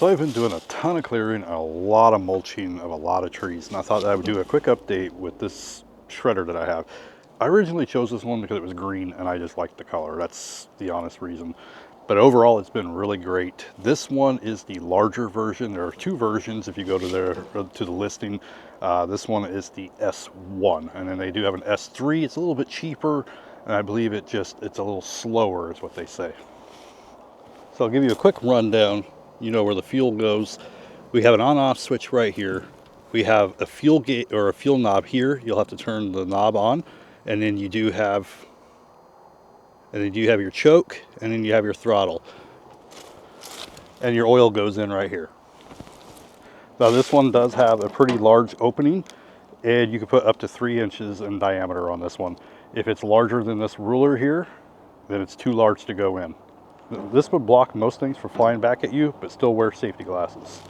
So I've been doing a ton of clearing and a lot of mulching of a lot of trees, and I thought that I would do a quick update with this shredder that I have. I originally chose this one because it was green and I just liked the color. That's the honest reason. But overall, it's been really great. This one is the larger version. There are two versions if you go to the listing. This one is the S1, and then they do have an S3. It's a little bit cheaper, and I believe it's a little slower is what they say. So I'll give you a quick rundown. You know where the fuel goes. We have an on-off switch right here. We have a fuel gate or a fuel knob here. You'll have to turn the knob on, and then you do have your choke, and then you have your throttle, and your oil goes in right here. Now this one does have a pretty large opening, and you can put up to 3 inches in diameter on this one. If it's larger than this ruler here, then it's too large to go in. This would block most things from flying back at you, but still wear safety glasses.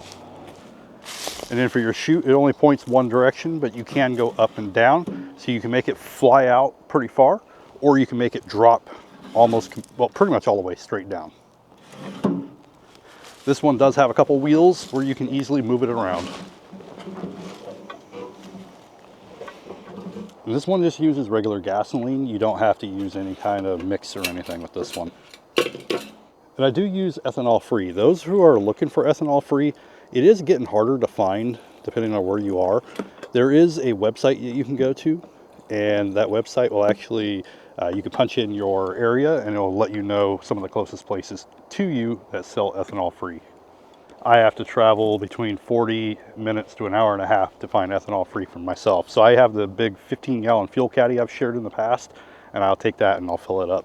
And then for your chute, it only points one direction, but you can go up and down. So you can make it fly out pretty far, or you can make it drop pretty much all the way straight down. This one does have a couple wheels where you can easily move it around. And this one just uses regular gasoline. You don't have to use any kind of mix or anything with this one. And I do use ethanol free. Those who are looking for ethanol free, it is getting harder to find depending on where you are. There is a website that you can go to, and that website will actually, you can punch in your area and it'll let you know some of the closest places to you that sell ethanol free. I have to travel between 40 minutes to an hour and a half to find ethanol free for myself. So I have the big 15-gallon fuel caddy I've shared in the past, and I'll take that and I'll fill it up.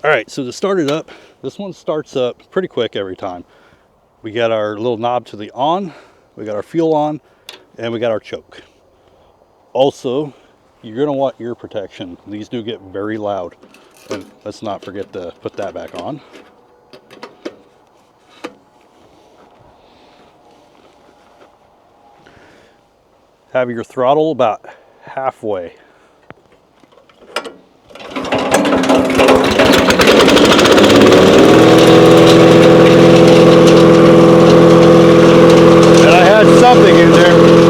All right, so to start it up, this one starts up pretty quick every time. We got our little knob to the on, we got our fuel on, and we got our choke. Also, you're gonna want ear protection. These do get very loud. And let's not forget to put that back on. Have your throttle about halfway. Something in there.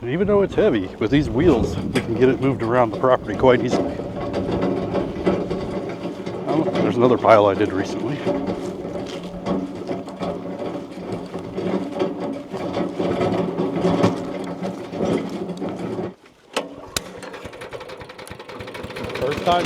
Even though it's heavy, with these wheels, you can get it moved around the property quite easily. Oh, there's another pile I did recently. First time.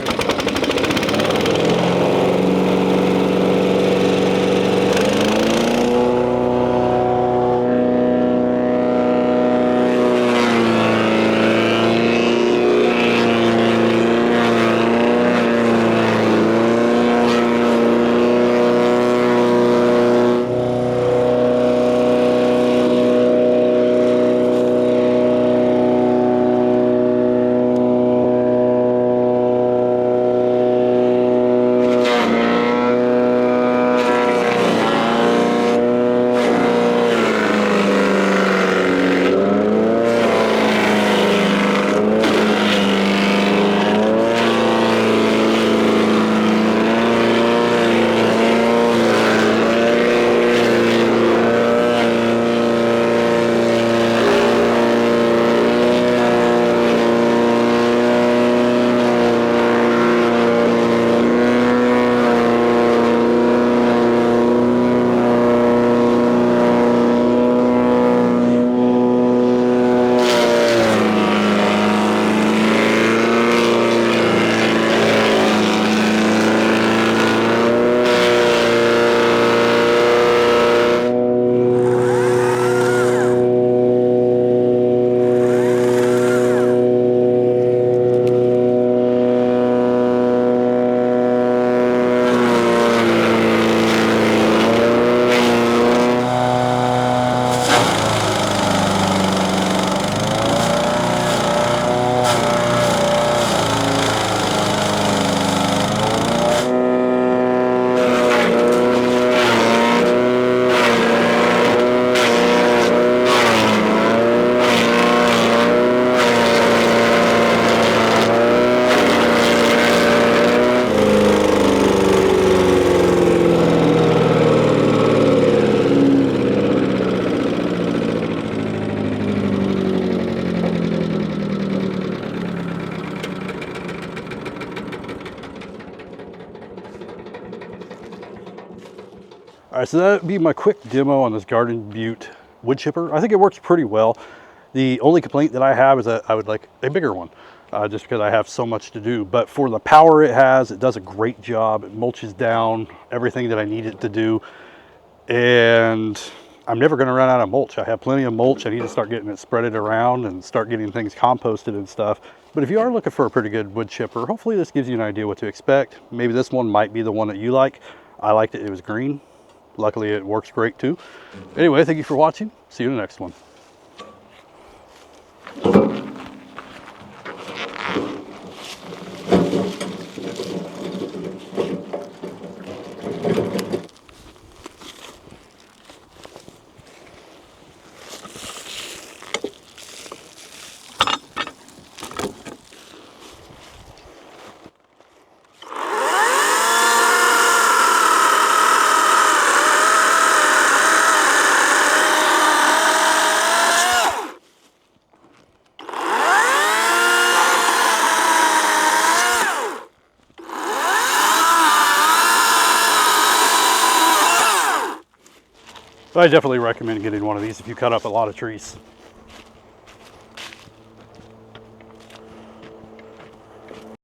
All right, so that would be my quick demo on this GARDENBEAUT wood chipper. I think it works pretty well. The only complaint that I have is that I would like a bigger one, just because I have so much to do. But for the power it has, it does a great job. It mulches down everything that I need it to do. And I'm never going to run out of mulch. I have plenty of mulch. I need to start getting it spreaded around and start getting things composted and stuff. But if you are looking for a pretty good wood chipper, hopefully this gives you an idea what to expect. Maybe this one might be the one that you like. I liked it. It was green. Luckily, it works great too. Anyway, thank you for watching. See you in the next one. I definitely recommend getting one of these if you cut up a lot of trees.